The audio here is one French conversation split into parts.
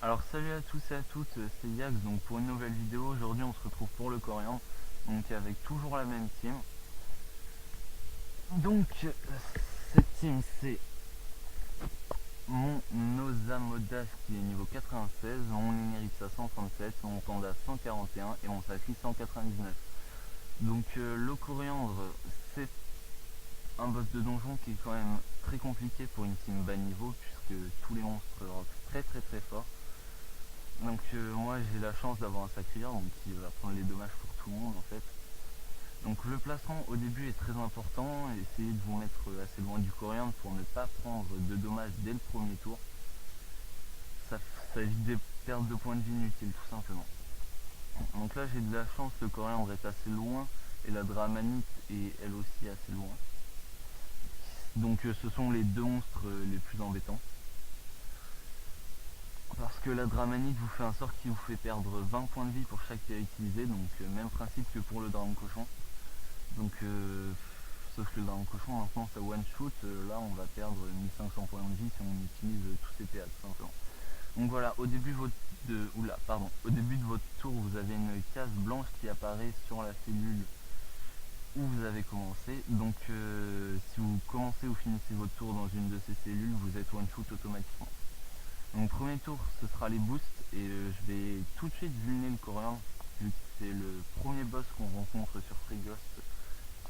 Alors salut à tous et à toutes, c'est Yax donc pour une nouvelle vidéo. Aujourd'hui on se retrouve pour le coriandre, donc avec toujours la même team. Donc cette team c'est mon Osamodas qui est niveau 96, mon Linerix à 137, mon Panda 141 et mon Safri 199. Donc le coriandre c'est un boss de donjon qui est quand même très compliqué pour une team bas niveau puisque tous les monstres rock très fort. Donc moi j'ai la chance d'avoir un sacrieur donc qui va prendre les dommages pour tout le monde en fait. Donc le placement au début est très important, essayez de vous mettre assez loin du coriandre pour ne pas prendre de dommages dès le premier tour. Ça, ça évite des pertes de points de vie inutiles tout simplement. Donc là j'ai de la chance, le coriandre est assez loin et la dramanite est elle aussi assez loin. Donc ce sont les deux monstres les plus embêtants. Parce que la dramanite vous fait un sort qui vous fait perdre 20 points de vie pour chaque PA utilisé, donc même principe que pour le dragon cochon. Donc sauf que le dragon cochon maintenant ça one shoot, là on va perdre 1500 points de vie si on utilise tous ces PA tout simplement. Donc voilà, au début au début de votre tour vous avez une case blanche qui apparaît sur la cellule où vous avez commencé. Donc si vous commencez ou finissez votre tour dans une de ces cellules, vous êtes one shoot automatiquement. Donc premier tour ce sera les boosts et je vais tout de suite vulner le coriandre vu que c'est le premier boss qu'on rencontre sur Free Ghost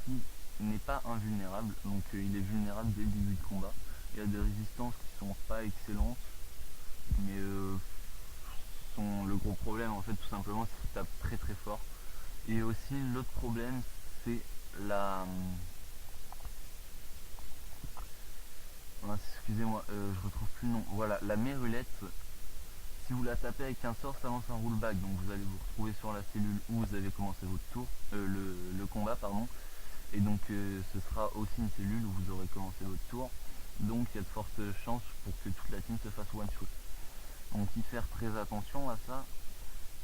qui n'est pas invulnérable, donc il est vulnérable dès le début de combat. Il y a des résistances qui sont pas excellentes, mais le gros problème en fait tout simplement c'est qu'il tape très fort. Et aussi l'autre problème c'est la... excusez-moi, je retrouve plus le nom. Voilà, la mérulette. Si vous la tapez avec un sort, ça lance un rollback, donc vous allez vous retrouver sur la cellule où vous avez commencé votre tour, le combat, pardon. Et donc ce sera aussi une cellule où vous aurez commencé votre tour. Donc il y a de fortes chances pour que toute la team se fasse one shot. Donc y faire très attention à ça.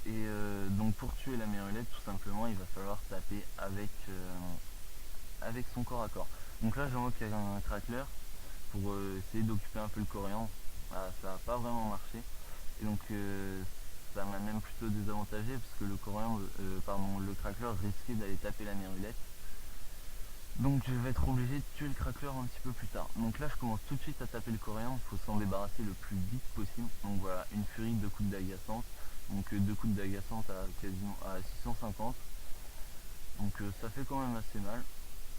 Et donc pour tuer la mérulette, tout simplement, il va falloir taper avec son corps à corps. Donc là j'invoque un crackler pour essayer d'occuper un peu le coriandre. Ah, ça n'a pas vraiment marché. Et donc ça m'a même plutôt désavantagé parce que le coriandre, le crackler risquait d'aller taper la mérulette. Donc je vais être obligé de tuer le crackler un petit peu plus tard. Donc là je commence tout de suite à taper le coriandre, il faut s'en débarrasser le plus vite possible. Donc voilà, une furie, 2 coups d'agaçante. Donc 2 coups d'agaçante à quasiment à 650. Donc ça fait quand même assez mal.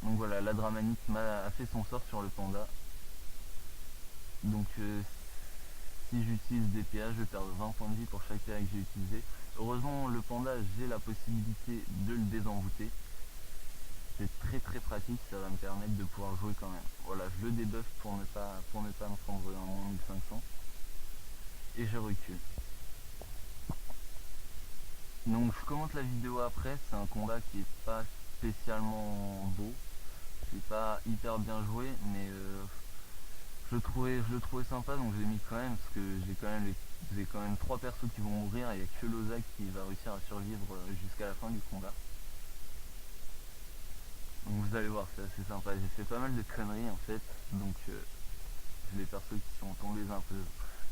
Donc voilà, la dramanite a fait son sort sur le panda. Donc si j'utilise des PA, je vais perdre 20 points de vie pour chaque PA que j'ai utilisé. Heureusement le panda, j'ai la possibilité de le désenvoûter. C'est très pratique, ça va me permettre de pouvoir jouer quand même. Voilà, je le débuff pour ne pas me prendre un moins 1500. Et je recule. Donc je commente la vidéo après, c'est un combat qui est pas spécialement beau. C'est pas hyper bien joué, mais je le trouvais sympa, donc je l'ai mis quand même, parce que j'ai quand même 3 persos qui vont mourir, et il n'y a que Lozak qui va réussir à survivre jusqu'à la fin du combat. Donc vous allez voir, c'est assez sympa. J'ai fait pas mal de conneries en fait, donc j'ai les persos qui sont tombés un peu.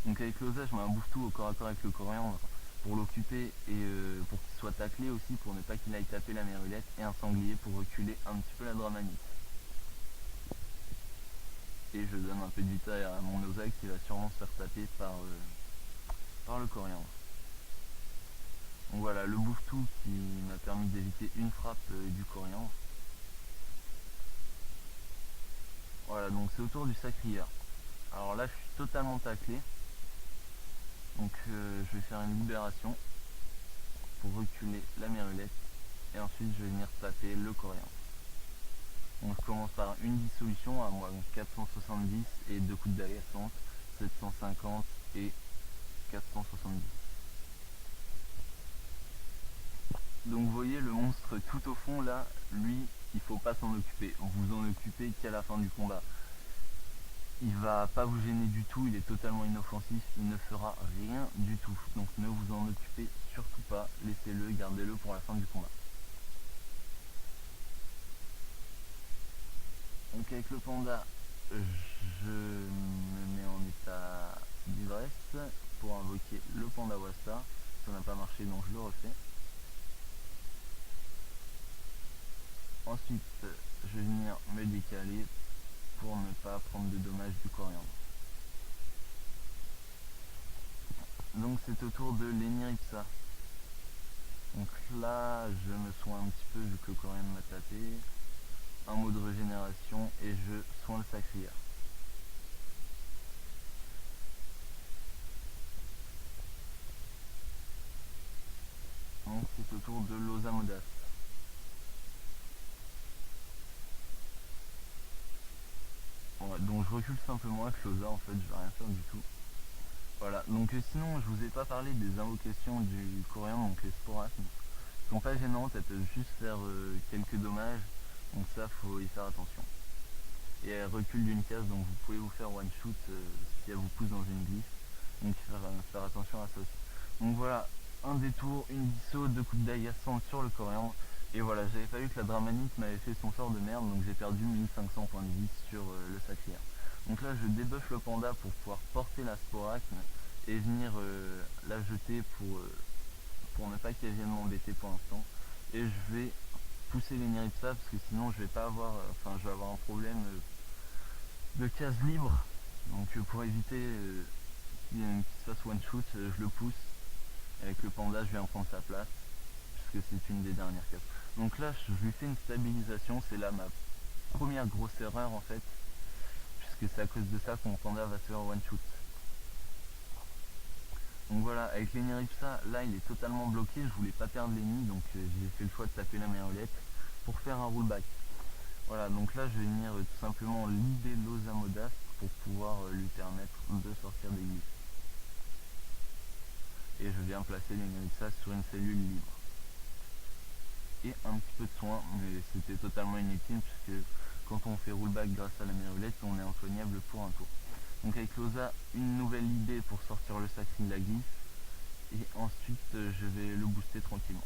Donc avec Loza, je mets un bouffe-tout au corps à corps avec le coriandre pour l'occuper et pour qu'il soit taclé aussi, pour ne pas qu'il aille taper la mérulette, et un sanglier pour reculer un petit peu la dramanite. Et je donne un peu de vita à mon Loza qui va sûrement se faire taper par le coriandre. Donc voilà, le bouffe-tout qui m'a permis d'éviter une frappe du coriandre. Voilà, donc c'est au tour du sacrieur. Alors là, je suis totalement taclé. Donc je vais faire une libération pour reculer la mérulette. Et ensuite, je vais venir taper le coriandre. Donc je commence par une dissolution à moi, donc 470 et 2 coups d'agaçante, 750 et 470. Donc vous voyez le monstre tout au fond là, lui, il faut pas s'en occuper. Vous en occupez qu'à la fin du combat. Il va pas vous gêner du tout, il est totalement inoffensif, il ne fera rien du tout. Donc ne vous en occupez surtout pas, laissez-le, gardez-le pour la fin du combat. Donc avec le panda, je me mets en état d'ivresse pour invoquer le panda Wasta. Ça n'a pas marché donc je le refais. Ensuite je vais venir me décaler pour ne pas prendre de dommages du coriandre. Donc c'est au tour de l'Eniripsa. Donc là je me soigne un petit peu vu que le coriandre m'a tapé. Un mot de régénération et je soigne le sacrière. Donc c'est au tour de l'Osamodas. Ouais, donc je recule simplement avec l'Osa, en fait je vais rien faire du tout. Voilà, donc sinon je vous ai pas parlé des invocations du coriandre, donc les sporasmes. Elles sont pas gênantes, elles peuvent juste faire quelques dommages, donc ça faut y faire attention. Et elles reculent d'une case, donc vous pouvez vous faire one shoot si elle vous pousse dans une glisse, donc faire attention à ça aussi. Donc voilà, un détour, une disso, 2 coups de dague agaçantes sur le coriandre. Et voilà, j'avais pas vu que la dramanite m'avait fait son sort de merde, donc j'ai perdu 1500 points de vie sur le sacrière. Donc là je débuff le panda pour pouvoir porter la sporacne et venir la jeter pour ne pas qu'elle vienne m'embêter pour l'instant. Et je vais pousser l'Eniripsa parce que sinon je vais pas avoir, je vais avoir un problème de case libre. Donc pour éviter qu'il se fasse one shoot, je le pousse. Avec le panda je viens prendre sa place puisque c'est une des dernières cases. Donc là je lui fais une stabilisation, c'est là ma première grosse erreur en fait, puisque c'est à cause de ça que mon panda va se faire one shoot. Donc voilà, avec l'Eniripsa, là il est totalement bloqué, je voulais pas perdre l'ennemi, donc j'ai fait le choix de taper la merolette pour faire un rollback. Voilà, donc là je vais venir tout simplement leader l'Osamodas pour pouvoir lui permettre de sortir des glyphes. Et je viens placer l'Eniripsa sur une cellule libre. Et un petit peu de soin, mais c'était totalement inutile puisque quand on fait rollback grâce à la merolette, on est insoignable pour un tour. Donc avec l'Osa, une nouvelle idée pour sortir le sacri de la glyphe. Et ensuite je vais le booster tranquillement.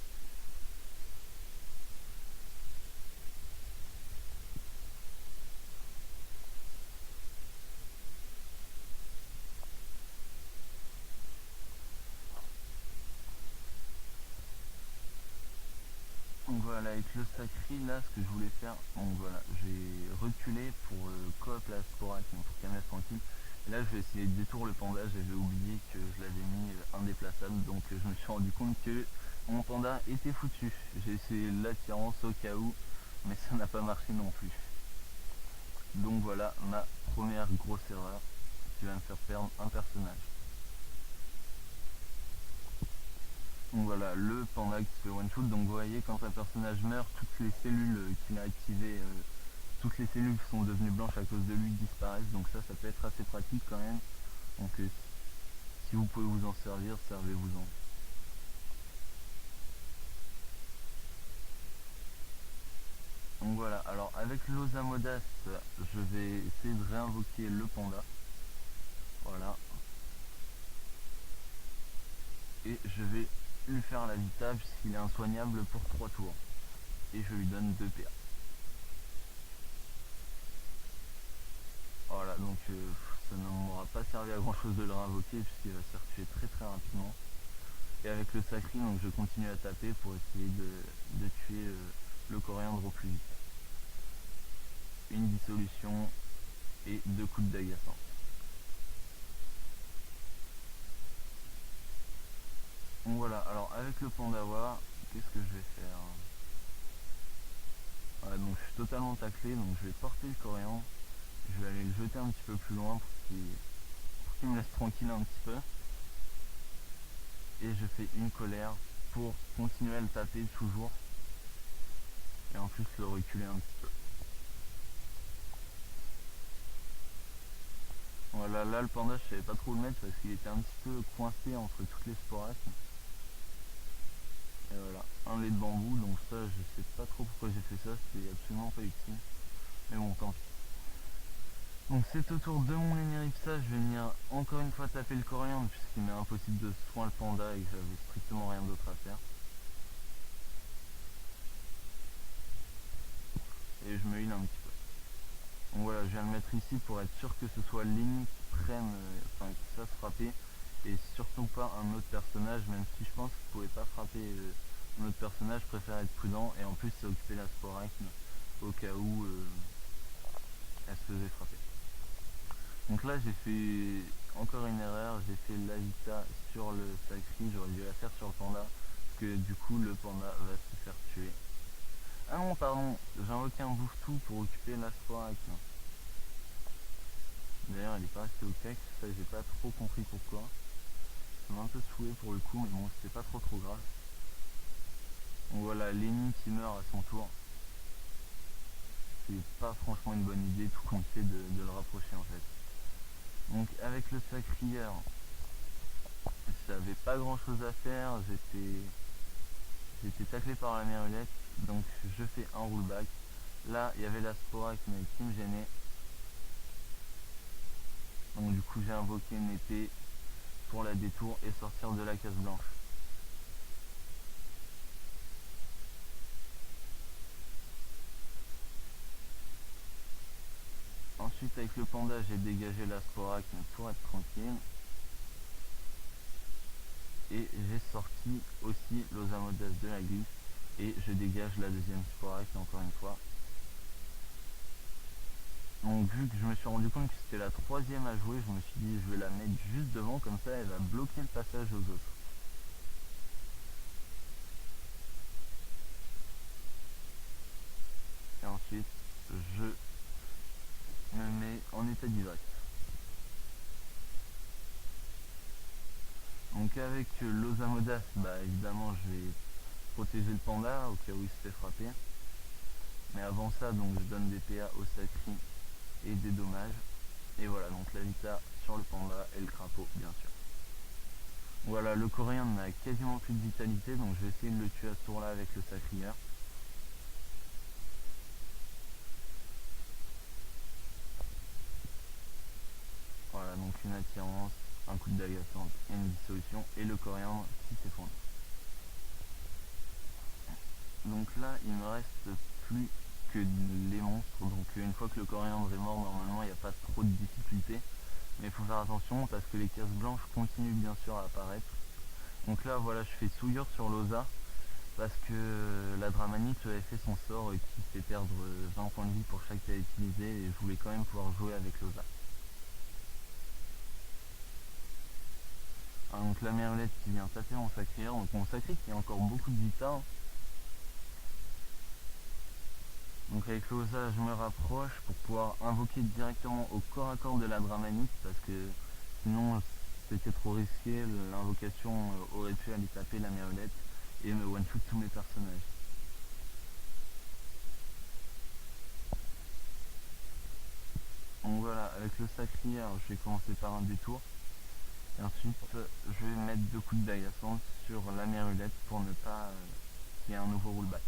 Donc voilà, avec le sacri là ce que je voulais faire, donc voilà, j'ai reculé pour coop la sporacne pour qu'elle me laisse tranquille. Et là je vais essayer de détourner le panda, j'avais oublié que je l'avais mis indéplaçable, donc je me suis rendu compte que mon panda était foutu. J'ai essayé l'attirance au cas où, mais ça n'a pas marché non plus. Donc voilà ma première grosse erreur qui va me faire perdre un personnage. Donc voilà, le panda qui se fait one shot. Donc vous voyez, quand un personnage meurt, toutes les cellules qu'il a activées, toutes les cellules qui sont devenues blanches à cause de lui disparaissent. Donc ça peut être assez pratique quand même. Donc si vous pouvez vous en servir, servez-vous-en. Donc voilà, alors avec l'Osamodas, je vais essayer de réinvoquer le panda. Voilà. Et je vais lui faire la vita puisqu'il est insoignable pour 3 tours. Et je lui donne 2 PA. Voilà, donc ça ne m'aura pas servi à grand chose de le réinvoquer puisqu'il va se faire tuer très rapidement. Et avec le sacri, donc je continue à taper pour essayer de tuer le coriandre au plus vite. Une dissolution et 2 coups de dague agaçants. Donc voilà, alors avec le pandawa, qu'est-ce que je vais faire? Voilà, donc je suis totalement taclé, donc je vais porter le coriandre. Je vais aller le jeter un petit peu plus loin pour qu'il me laisse tranquille un petit peu. Et je fais une colère pour continuer à le taper toujours. Et en plus le reculer un petit peu. Voilà, là le panda je savais pas trop le mettre parce qu'il était un petit peu coincé entre toutes les sporacnes. Et voilà, un lait de bambou, donc ça je sais pas trop pourquoi j'ai fait ça, c'était absolument pas utile. Mais bon, tant pis. Donc c'est au tour de mon Eniripsa, je vais venir encore une fois taper le coriandre puisqu'il m'est impossible de soin le panda et que j'avais strictement rien d'autre à faire. Et je me heal un petit peu. Donc voilà, je viens le mettre ici pour être sûr que ce soit l'ennemi qui prenne, qui se fasse frapper et surtout pas un autre personnage, même si je pense que je pouvais pas frapper un autre personnage, je préfère être prudent, et en plus ça occupait la sporacne au cas où elle se faisait frapper. Donc là j'ai fait encore une erreur, j'ai fait l'Avita sur le Sacri, j'aurais dû la faire sur le panda, parce que du coup le panda va se faire tuer. Ah non pardon, j'ai invoqué un bouffetou pour occuper la sporacne. D'ailleurs elle est pas restée au cac, ça j'ai pas trop compris pourquoi. Ça m'a un peu saoulé pour le coup, mais bon c'était pas trop grave. Donc voilà, Lenny qui meurt à son tour. C'est pas franchement une bonne idée, tout compte fait de le rapprocher en fait. Donc avec le sacrieur, j'avais pas grand chose à faire, j'étais taclé par la mérulette, donc je fais un rollback. Là il y avait la sporacne qui me gênait. Donc du coup j'ai invoqué une épée pour la détour et sortir de la case blanche. Ensuite avec le panda j'ai dégagé la sporacne pour être tranquille. Et j'ai sorti aussi l'Osamodas de la glyphe et je dégage la deuxième sporacne encore une fois. Donc vu que je me suis rendu compte que c'était la troisième à jouer, je me suis dit je vais la mettre juste devant, comme ça elle va bloquer le passage aux autres. Et ensuite je me mets en état d'ivresse. Donc avec l'Osamodas, bah évidemment je vais protéger le panda au cas où il se fait frapper. Mais avant ça, donc je donne des PA au sacri et des dommages. Et voilà, donc la vita sur le panda et le crapaud bien sûr. Voilà, le coréen n'a quasiment plus de vitalité, donc je vais essayer de le tuer à ce tour là avec le sacrieur. Voilà, donc une attirance, un coup de dague agaçante et une dissolution, et le coréen qui s'effondre. Donc là il me reste plus que les monstres, donc une fois que le coriandre est mort, normalement il n'y a pas trop de difficultés. Mais il faut faire attention parce que les cases blanches continuent bien sûr à apparaître. Donc là voilà, je fais souillure sur l'Osa parce que la Dramanite avait fait son sort qui fait perdre 20 points de vie pour chaque PA utilisé, et je voulais quand même pouvoir jouer avec l'Osa. Donc la merlette qui vient taper mon sacrieur, donc mon sacré qui a encore beaucoup de vita. Donc avec l'Osa je me rapproche pour pouvoir invoquer directement au corps à corps de la Dramanite, parce que sinon c'était trop risqué, l'invocation aurait pu aller taper la merlette et me one-shoot tous mes personnages. Donc voilà, avec le sacrière je vais commencer par un détour. Et ensuite je vais mettre 2 coups de dague agaçante sur la merulette pour ne pas qu'il y ait un nouveau rollback.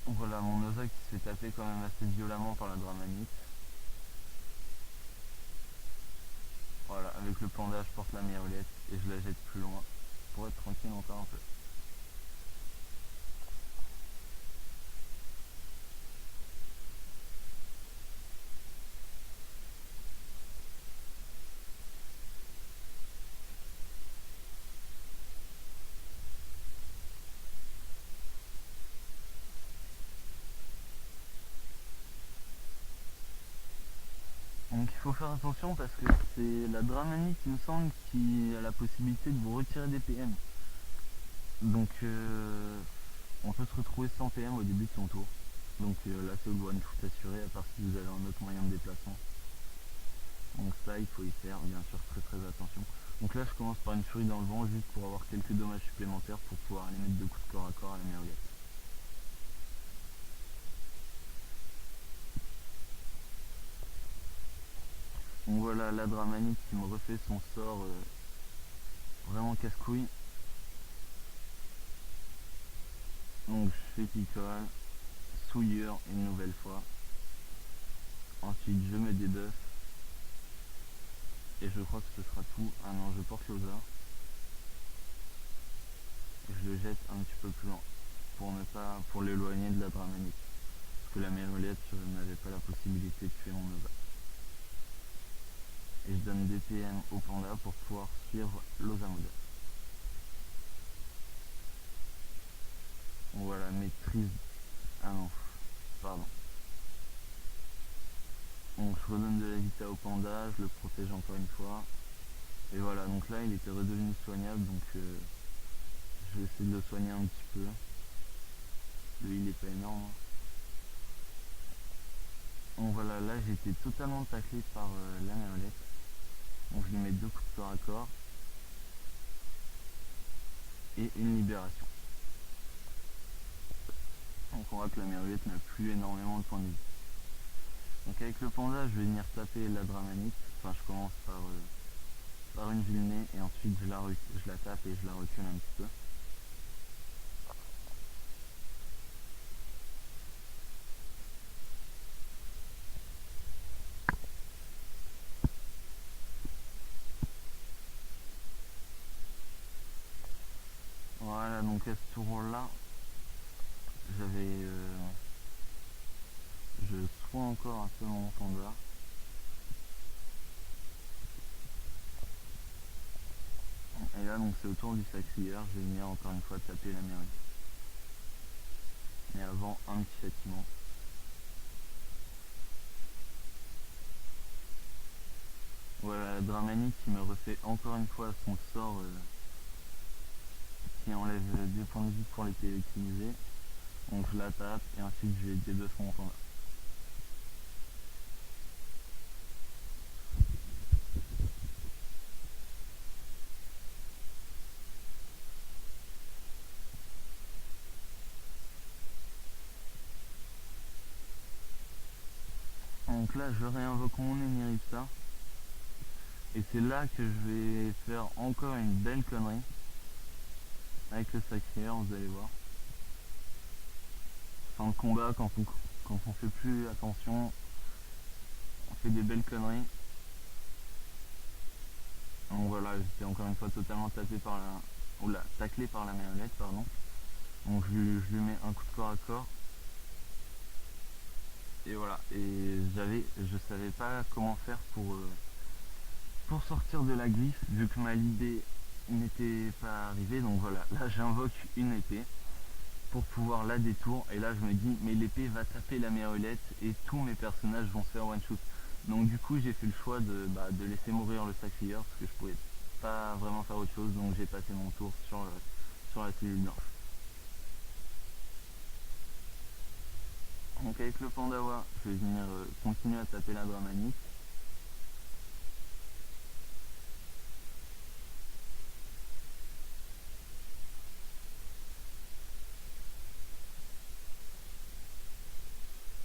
Voilà mon Osa qui se fait taper quand même assez violemment par la Dramanite. Voilà, avec le panda je porte la merulette et je la jette plus loin pour être tranquille encore un peu. Donc il faut faire attention parce que c'est la Dramanite il me semble qui a la possibilité de vous retirer des PM. Donc on peut se retrouver sans PM au début de son tour. Donc là c'est le one shoot assuré, à part si vous avez un autre moyen de déplacement. Donc ça il faut y faire bien sûr très attention. Donc là je commence par une furie dans le vent juste pour avoir quelques dommages supplémentaires pour pouvoir aller mettre 2 coups de corps à corps à la merguette. Donc voilà la Dramanite qui me refait son sort vraiment casse-couille. Donc je fais picole, souillure une nouvelle fois. Ensuite je me débuff. Et je crois que ce sera tout. Ah non, je porte l'Osa. Et je le jette un petit peu plus loin. Pour l'éloigner de la Dramanite. Parce que la merulette n'avait pas la possibilité de tuer mon Osa. et je donne des PM au panda pour pouvoir suivre l'Osamoda. Voilà, maîtrise. Ah non, pardon. Donc je redonne de la vita au panda, je le protège encore une fois. Et voilà, donc là il était redevenu soignable, donc je vais essayer de le soigner un petit peu. Le heal est pas énorme. Donc voilà, là j'ai été totalement taclé par la merlette. Donc je lui mets 2 coups de corps à corps. Et une libération. Donc on voit que la merlette n'a plus énormément de points de vie. Donc avec le panda je vais venir taper la dramanite. Enfin je commence par une villenée et ensuite je la tape et je la recule un petit peu. Voilà, donc à ce tour là je soigne encore un peu mon panda. Et là donc c'est au tour du sacrière, je vais venir encore une fois taper la merlette. Mais avant un petit châtiment. Voilà, la dramanite qui me refait encore une fois son sort qui enlève 2 points de vie pour les PV utilisés. Donc je la tape et ensuite je vais débuff mon panda. Donc là je réinvoque mon Eniripsa. Et c'est là que je vais faire encore une belle connerie. Avec le sacrière, vous allez voir. Fin de combat, quand on fait plus attention, on fait des belles conneries. Donc voilà, j'étais encore une fois totalement taclé par la merlette, pardon. Donc je lui mets un coup de corps à corps. Et voilà, et je savais pas comment faire pour sortir de la glyphe, vu que ma libé n'était pas arrivée. Donc voilà, là j'invoque une épée pour pouvoir la détour, et là je me dis mais l'épée va taper la merlette et tous mes personnages vont se faire one shot. Donc du coup j'ai fait le choix de laisser mourir le sacrieur parce que je pouvais pas vraiment faire autre chose, donc j'ai passé mon tour sur la cellule blanche. Donc avec le pandawa, je vais venir continuer à taper la dramanite.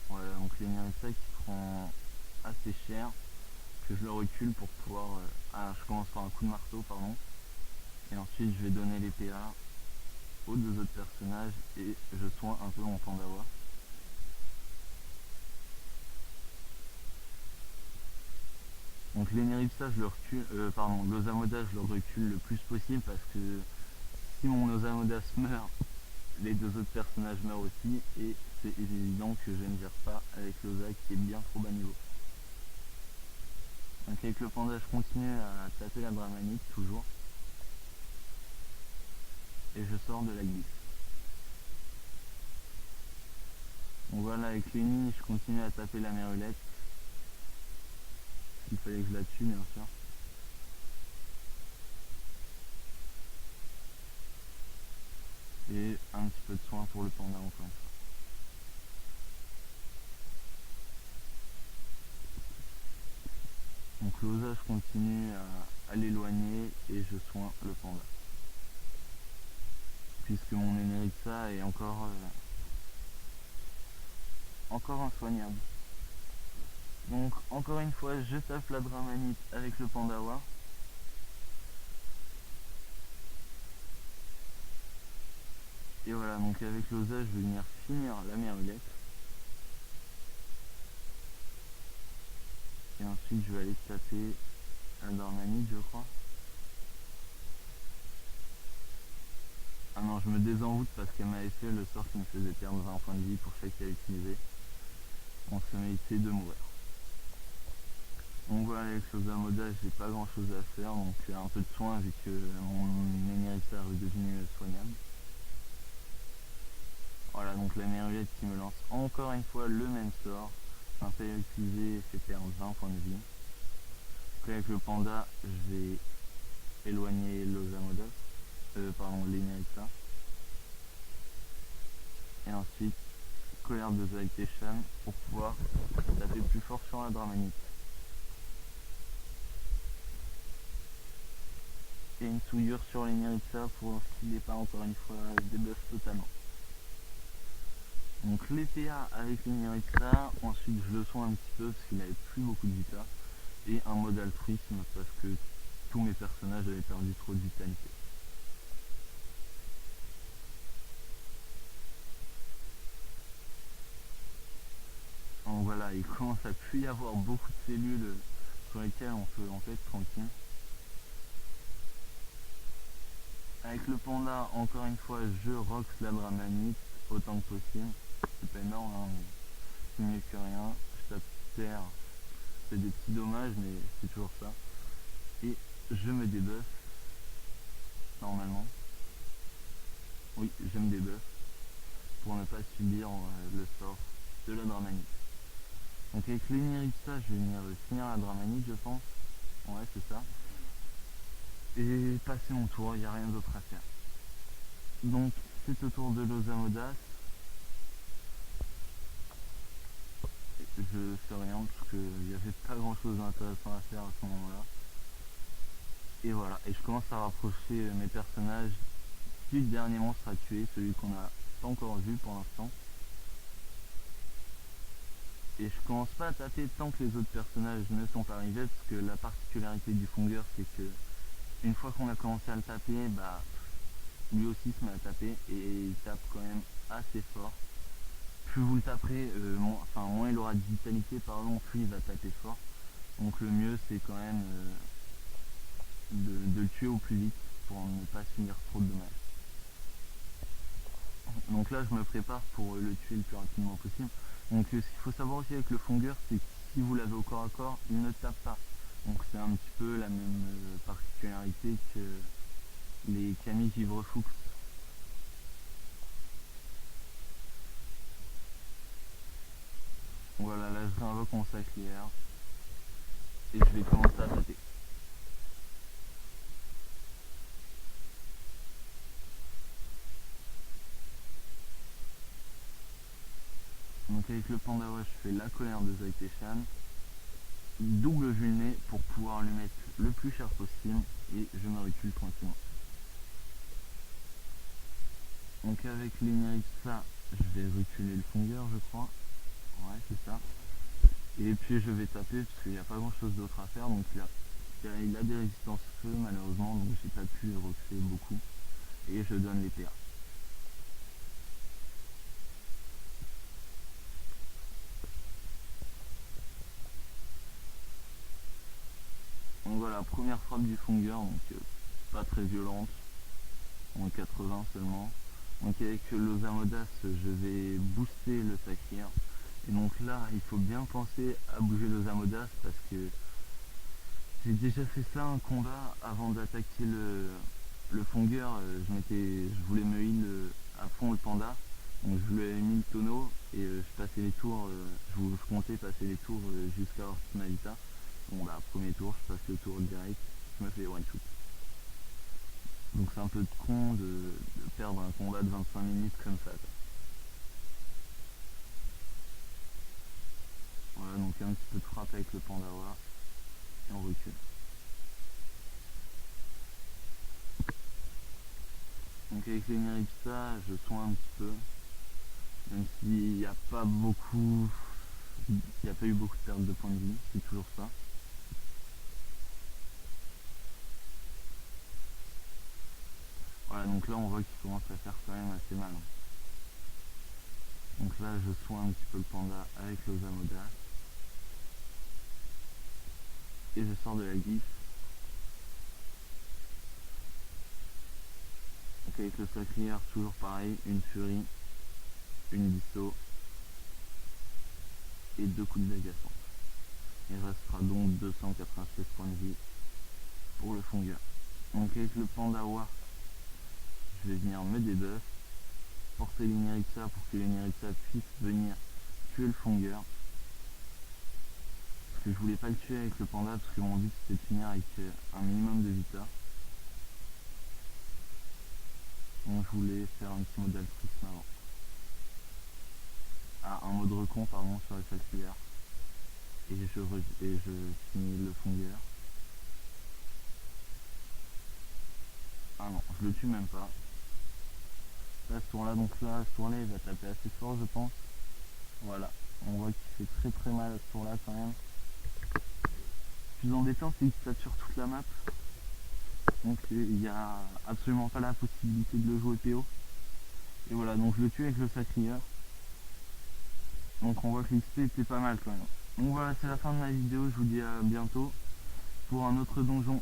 Voilà, donc l'Eniripsa qui prend assez cher, que je le recule pour pouvoir... je commence par un coup de marteau, pardon. Et ensuite je vais donner les PA aux 2 autres personnages et je soigne un peu mon pandawa. Donc l'Eniripsa je le recule, l'Osamoda je le recule le plus possible parce que si mon Osamodas meurt, les 2 autres personnages meurent aussi et c'est évident que je ne gère pas avec l'Osa qui est bien trop bas niveau. Donc avec le panda je continue à taper la dramanite toujours et je sors de la glisse. Donc voilà, avec Lenny je continue à taper la merlette. Il fallait que je la tue bien sûr. Et un petit peu de soin pour le panda encore une fois. Donc l'osa je continue à l'éloigner et je soigne le panda. Puisque mon Eniripsa est encore insoignable. Donc encore une fois je tape la dramanite avec le pandawa. Et voilà, donc avec l'osa je vais venir finir la merlette. Et ensuite je vais aller taper la dramanite je crois. Ah non, je me désenvoûte parce qu'elle m'avait fait le sort qui me faisait perdre 20 points de vie pour chaque qu'elle utilisait. On se méritait de mourir. Donc voilà, avec l'Osamoda, j'ai pas grand chose à faire, donc un peu de soin vu que mon Émérita est redevenu soignable. Voilà, donc la Mérulette qui me lance encore une fois le même sort. Un période utilisé fait perdre 20 points de vie. Donc avec le panda, je vais éloigner l'Osamoda, pardon, l'Émérita. Et ensuite, colère de Zaitation pour pouvoir taper plus fort sur la Dramanite. Et une souillure sur l'Émérita pour qu'il n'ait pas encore une fois débuff totalement. Donc les PA avec l'Émérita, ensuite je le soins un petit peu parce qu'il n'avait plus beaucoup de vita. Et un mode altruisme parce que tous mes personnages avaient perdu trop de vitalité. Donc voilà, il commence à plus y avoir beaucoup de cellules sur lesquelles on peut en fait tranquille. Avec le panda, encore une fois, je rox la Dramanite autant que possible. C'est pas énorme, hein, mais c'est mieux que rien. Je tape terre, c'est des petits dommages, mais c'est toujours ça. Et je me débuff, normalement. Oui, je me débuff, pour ne pas subir le sort de la Dramanite. Donc avec l'Émérita, je vais venir finir la Dramanite, je pense. Ouais, c'est ça. Et passer mon tour, il n'y a rien d'autre à faire. Donc c'est au tour de l'Osamodas. Je fais rien parce qu'il n'y avait pas grand chose d'intéressant à faire à ce moment-là. Et voilà, et je commence à rapprocher mes personnages du dernier monstre à tuer, celui qu'on n'a pas encore vu pour l'instant. Et je commence pas à taper tant que les autres personnages ne sont pas arrivés, parce que la particularité du Funger, c'est que une fois qu'on a commencé à le taper, bah lui aussi se met à taper et il tape quand même assez fort. Plus vous le taperez, moins il aura de vitalité, pardon, plus il va taper fort. Donc le mieux c'est quand même de le tuer au plus vite pour ne pas subir trop de dommages. Donc là je me prépare pour le tuer le plus rapidement possible. Donc ce qu'il faut savoir aussi avec le Funger, c'est que si vous l'avez au corps à corps, il ne tape pas. Donc c'est un petit peu la même particularité que les Camille Givre-Fuchs. Voilà, là je réinvoque mon saclière et je vais commencer à taper. Donc avec le Pandawa, je fais la colère de Zaitation, double vulné pour pouvoir lui mettre le plus cher possible et je me recule tranquillement. Donc avec l'Émérita, je vais reculer le Funger, je crois. Ouais, c'est ça. Et puis je vais taper parce qu'il n'y a pas grand chose d'autre à faire. Donc il a des résistances feu malheureusement, donc j'ai pas pu roxer beaucoup. Et je donne les PA. Donc voilà, première frappe du Funger, donc pas très violente, en 80 seulement. Donc avec l'Osamodas, je vais booster le Sakhir. Et donc là, il faut bien penser à bouger l'Osamodas parce que j'ai déjà fait ça un combat avant d'attaquer le Funger. Je voulais me heal à fond le panda. Donc je lui avais mis le tonneau et je passais les tours, je comptais passer les tours jusqu'à Ortimalita. Bon bah premier tour, je passe le tour direct, je me fais one shoot. Donc c'est un peu con de perdre un combat de 25 minutes comme ça. Voilà, donc un petit peu de frappe avec le Pandawa et on recule. Donc avec l'Émérita, je soins un petit peu, même s'il n'y a pas beaucoup, il n'y a pas eu beaucoup de perte de points de vie, c'est toujours ça. Voilà, donc là on voit qu'il commence à faire quand même assez mal. Donc là je soins un petit peu le panda avec l'Osamodas. Et je sors de la glyphe. Donc avec le Sacrière, toujours pareil, une furie, une disso et deux coups de d'agacement. Il restera donc 296 points de vie pour le Fonger. Donc avec le Pandawa, je vais venir me debuff, porter l'Inirixa pour que l'Inirixa puisse venir tuer le Fonger. Parce que je voulais pas le tuer avec le panda parce que mon but c'était de finir avec un minimum de vita. Donc je voulais faire un petit mode altruisme avant. Ah, un mode recon pardon sur le Saltilleur. Et je finis le Fonger. Ah non, je le tue même pas. Là, ce tour là, donc là, ce tour là il va taper assez fort je pense. Voilà, on voit qu'il fait très mal à ce tour là quand même. Le plus embêtant c'est qu'il tape sur toute la map. Donc il n'y a absolument pas la possibilité de le jouer PO. Et voilà, donc je le tue avec le Sacrieur. Donc on voit que l'XP était pas mal quand même. Donc voilà, c'est la fin de ma vidéo, je vous dis à bientôt pour un autre donjon.